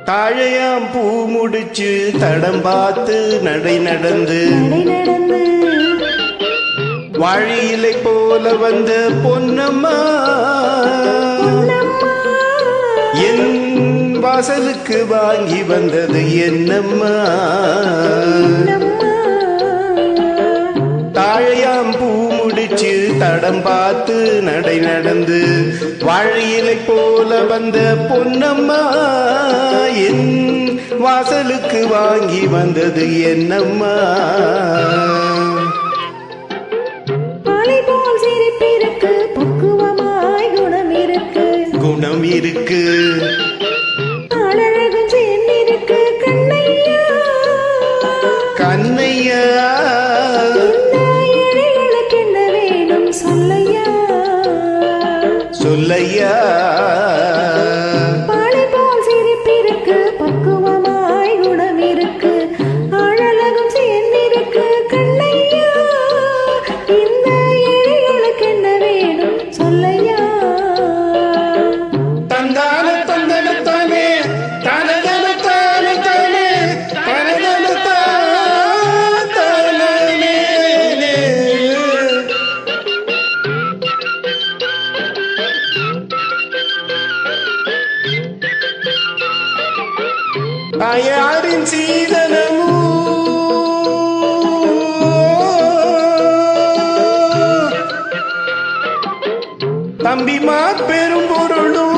தாழையாம் பூ முடிச்சு தடம் பார்த்து நடை நடந்து வாழியிலை போல வந்த பொன்னம்மா என் வாசலுக்கு வாங்கி வந்தது என்னம்மா. தாழையாம் பூ முடிச்சு தடம் பார்த்து நடை நடந்து வாழியிலை போல வந்த பொன்னம்மா என் வாசலுக்கு வாங்கி வந்தது என்னம்மா. பக்குவமாய் குணம் இருக்கு, குணம் இருக்கு, அழகும் சேர்ந்திருக்கு கண்ணையா கண்ணையா. ஏழைகளுக்கு என்ன வேணும் சொல்லையா சொல்லையா. பாலை போல் சிரிப்பிருக்கு, பக்குவமாய் குணம் இருக்கு, அழகும் சேர்ந்திருக்கு கண்ணையா. இந்த ஏழைகளுக்கு என்ன வேணும் சொல்லையா. தந்தான தந்தன தானே தனதன தானே தானே தனதன தானே. யாரின் சீதனமோ தம்பிமா பெரும் பொருளும்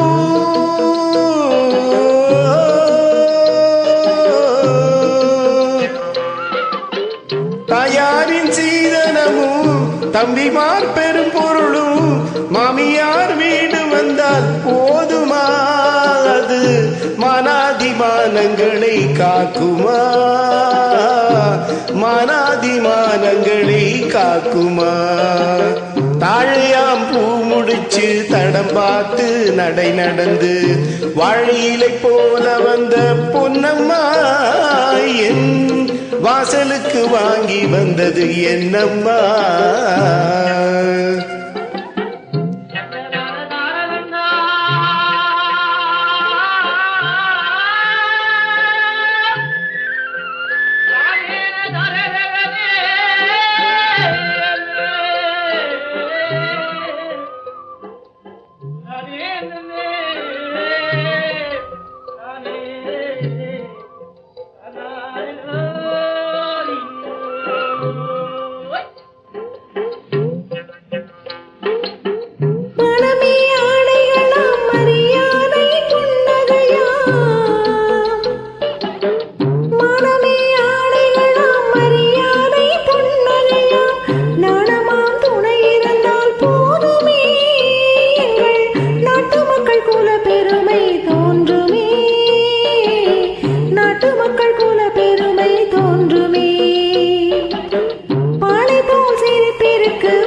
தாயாரின் சீதனமும் தம்பிமார் பெரும் பொருளும் மாமியார் வீடு வந்தால் போதுமா அது மனாதிமானங்களை காக்குமா மனாதிமானங்களை காக்குமா. தாழையாம் பூ முடிச்சு தடம் பார்த்து நடை நடந்து வாழியிலை போல வந்த பொன்னம்மா என் வாசலுக்கு வாங்கி வந்தது என்னம்மா.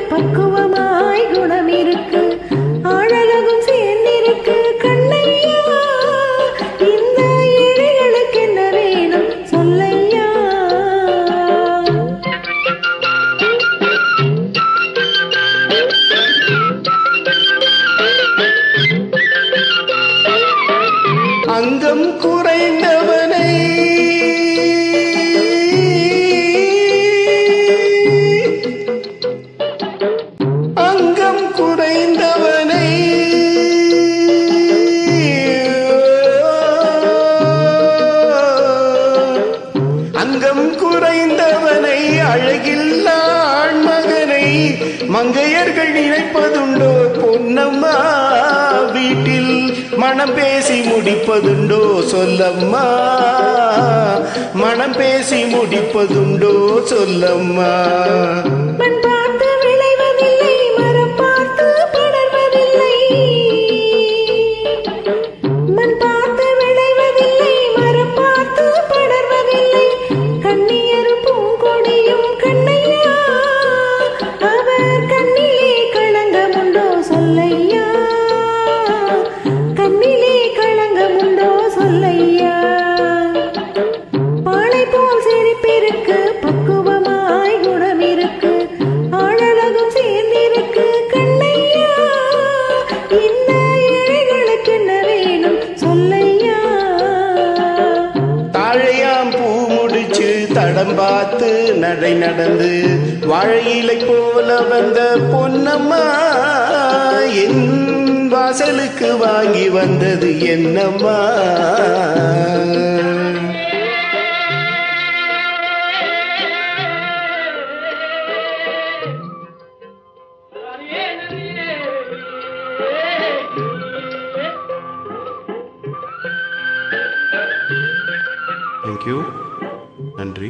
பக்குவமாய் குணம் இருக்கு, அழகும் சேர்ந்திருக்கு கண்ணையா. இந்த ஏழைகளுக்கு என்ன வேணும் சொல்லையா. அங்கம் குறைந்தவனை நினைப்பதுண்டோ பொன்னம்மா வீட்டில் மனம் பேசி முடிப்பதுண்டோ சொல்லம்மா மனம் பேசி முடிப்பதுண்டோ சொல்லம்மா மண் பார்த்து விளைவதில்லை மரம் பார்த்து படர்வதில்லை மண் பார்த்து விளைவதில்லை மரம் பார்த்து படர்வதில்லை கண்ணியரும் பூங்கொடியும் கண்ணையா அவர் கண்ணிலே களங்கமுண்டோ சொல்லையா கண்ணிலே களங்கமுண்டோ சொல்லையா பாலை போல் சிரிப்பிருக்கு பக்குவமாய் குணம் இருக்கு ஆழலகும் சேர்ந்திருக்கு கண்ணையா இந்த ஏழைகளுக்கு என்ன வேணும் சொல்லையா தாழையாம் பூ முடிச்சு தடம் பார்த்து நடை நடந்து வாழையிலை போல வந்த பொன்னம்மா என் வாசலுக்கு வாங்கி வந்தது என்னம்மா தேங்க்யூ நன்றி